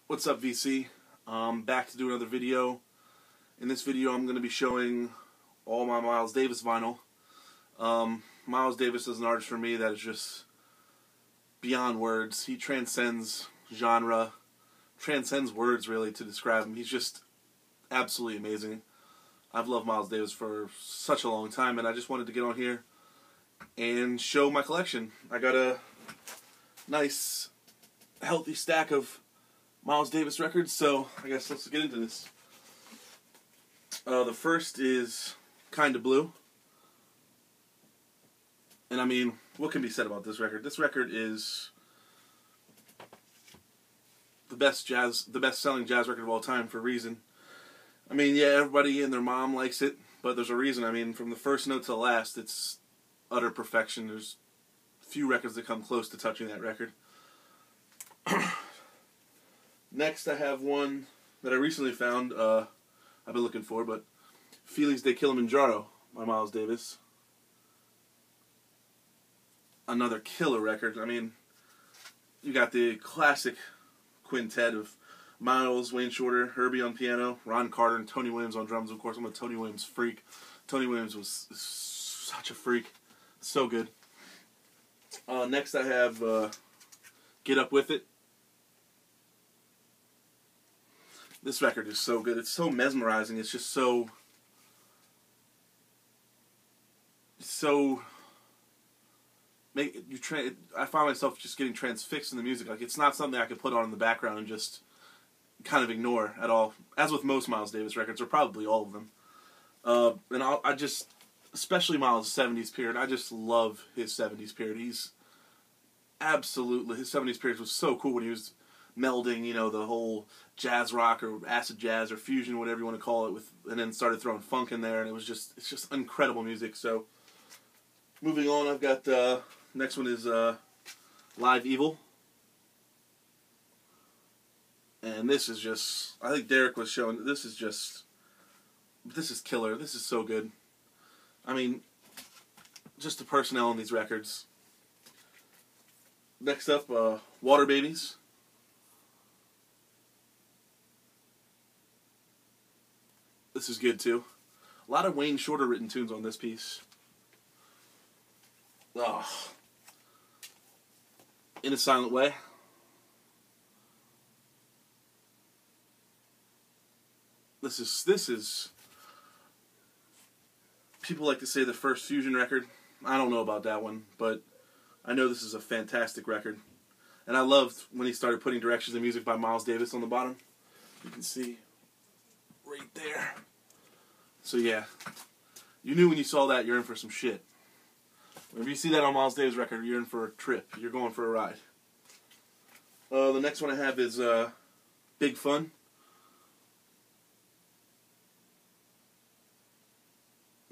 What's up, VC? Back to do another video. In this video I'm going to be showing all my Miles Davis vinyl. Miles Davis is an artist for me that is just beyond words. He transcends genre, transcends words really to describe him. He's just absolutely amazing. I've loved Miles Davis for such a long time, and I just wanted to get on here and show my collection. I got a nice healthy stack of Miles Davis records, so I guess let's get into this. The first is Kinda Blue. And I mean, what can be said about this record? This record is the best-selling jazz record of all time for a reason. I mean, yeah, everybody and their mom likes it, but there's a reason. I mean, from the first note to the last, it's utter perfection. There's few records that come close to touching that record. Next, I have one that I recently found, I've been looking for, but Feliz de Kilimanjaro by Miles Davis. Another killer record. I mean, you got the classic quintet of Miles, Wayne Shorter, Herbie on piano, Ron Carter, and Tony Williams on drums. Of course, I'm a Tony Williams freak. Tony Williams was such a freak. So good. Next, I have Get Up With It. This record is so good. It's so mesmerizing. It's just so I find myself just getting transfixed in the music. Like, it's not something I could put on in the background and just kind of ignore at all. As with most Miles Davis records, or probably all of them. And I just, especially Miles' 70s period, I just love his 70s period. He's absolutely, his 70s period was so cool when he was melding, you know, the whole jazz rock or acid jazz or fusion, whatever you want to call it, and then started throwing funk in there, and it's just incredible music. So, moving on, I've got, next one is Live Evil. And this is just, I think Derek was showing, this is killer. This is so good. I mean, just the personnel on these records. Next up, Water Babies. This is good too. A lot of Wayne Shorter written tunes on this piece. Oh. In a Silent Way. This is people like to say the first fusion record. I don't know about that one, but I know this is a fantastic record. And I loved when he started putting directions in music by Miles Davis on the bottom. You can see right there. So yeah, you knew when you saw that you're in for some shit. Whenever you see that on Miles Davis record, you're in for a trip. You're going for a ride. The next one I have is Big Fun.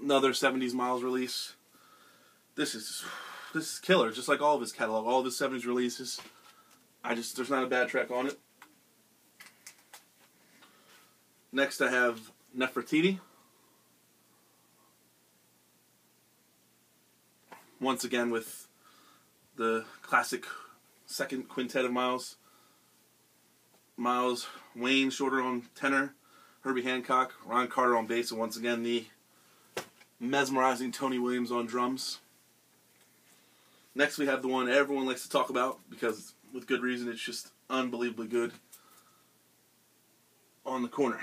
Another 70s Miles release. This is killer, just like all of his catalog, all of his 70s releases. There's not a bad track on it. Next I have Nefertiti. Once again with the classic second quintet of Miles. Miles, Wayne Shorter on tenor, Herbie Hancock, Ron Carter on bass, and once again the mesmerizing Tony Williams on drums. Next we have the one everyone likes to talk about, because with good reason, it's just unbelievably good. On the Corner.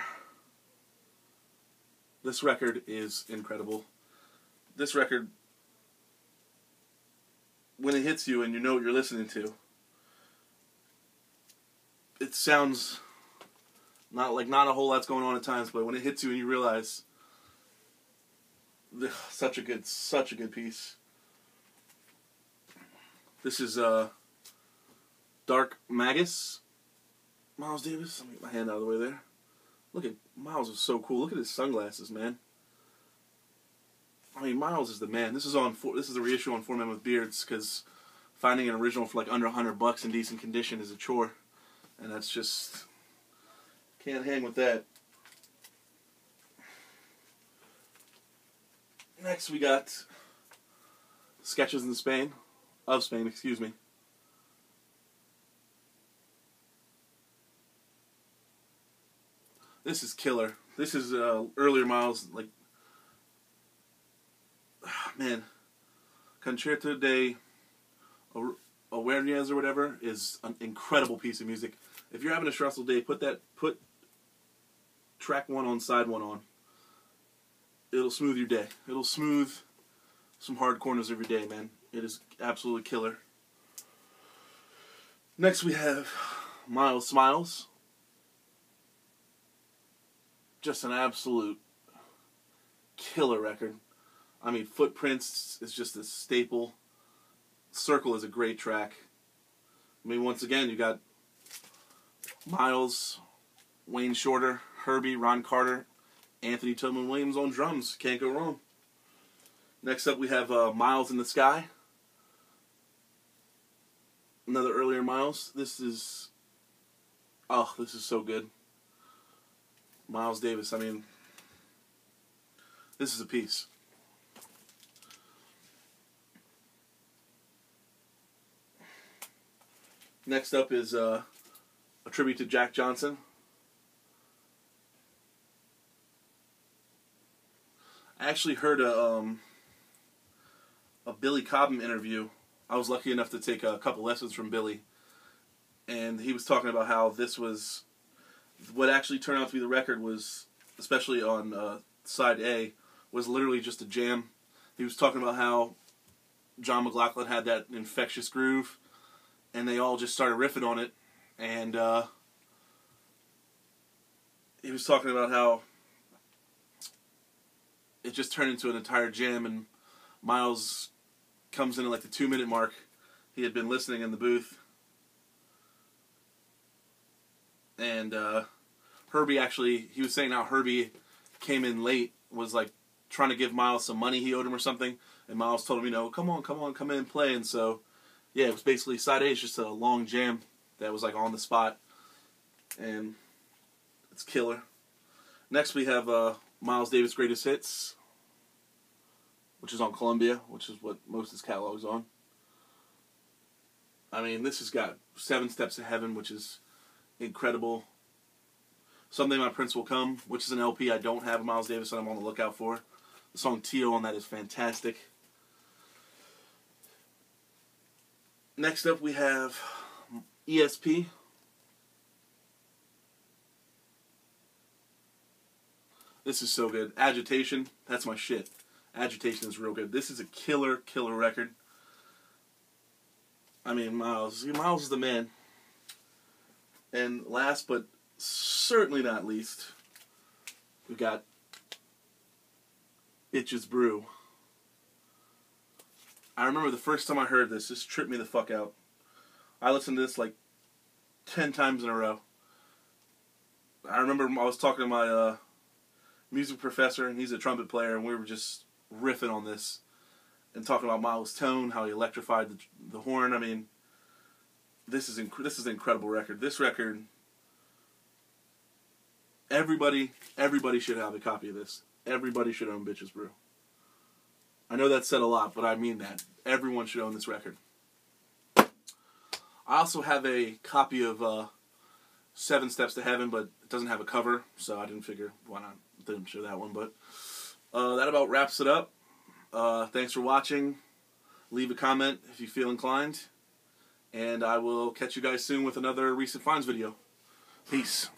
This record is incredible. This record, when it hits you and you know what you're listening to, it sounds not a whole lot's going on at times, but when it hits you and you realize such a good piece. This is Dark Magus, Miles Davis. Let me get my hand out of the way there. Look at Miles is so cool. Look at his sunglasses, man. I mean, Miles is the man. This is a reissue on Four Men with Beards, because finding an original for like under $100 in decent condition is a chore, and that's just can't hang with that. Next, we got Sketches of Spain, excuse me. This is killer. This is earlier Miles, like, man, Concerto de Awareness or whatever is an incredible piece of music. If you're having a stressful day, put track 1 on, side 1 on. It'll smooth your day. It'll smooth some hard corners of your day, man. It is absolutely killer. Next we have Miles Smiles. Just an absolute killer record. I mean, Footprints is just a staple. Circle is a great track. I mean, once again, you got Miles, Wayne Shorter, Herbie, Ron Carter, Anthony Tillman Williams on drums. Can't go wrong. Next up, we have Miles in the Sky. Another earlier Miles. This is so good. Miles Davis, I mean, this is a piece. Next up is a tribute to Jack Johnson. I actually heard a Billy Cobham interview. I was lucky enough to take a couple lessons from Billy, and he was talking about how this was, what actually turned out to be the record was, especially on side A, was literally just a jam. He was talking about how John McLaughlin had that infectious groove, and they all just started riffing on it, and he was talking about how it just turned into an entire jam, and Miles comes in at like the 2-minute mark. He had been listening in the booth, and Herbie actually, he was saying how Herbie came in late, was like trying to give Miles some money he owed him or something, and Miles told him, you know, come on, come in and play. And so, yeah, it was basically side A is just a long jam that was like on the spot, and it's killer. Next we have Miles Davis Greatest Hits, which is on Columbia, which is what most of his catalog's on. I mean, this has got 7 Steps to Heaven, which is incredible. Someday My Prince Will Come, which is an LP I don't have of Miles Davis and I'm on the lookout for. The song Tio on that is fantastic. Next up we have ESP. This is so good. Agitation, that's my shit. Agitation is real good. This is a killer record. I mean, Miles is the man. And last but certainly not least, we got Bitches Brew. I remember the first time I heard this tripped me the fuck out. I listened to this like 10 times in a row. I remember I was talking to my music professor, and he's a trumpet player, and we were just riffing on this and talking about Miles' tone, how he electrified the horn. I mean, this is an incredible record. This record, everybody should have a copy of this. Everybody should own Bitches Brew. I know that said a lot, but I mean that. Everyone should own this record. I also have a copy of 7 Steps to Heaven, but it doesn't have a cover, so I didn't figure why not. Didn't show that one, but that about wraps it up. Thanks for watching. Leave a comment if you feel inclined, and I will catch you guys soon with another Recent Finds video. Peace.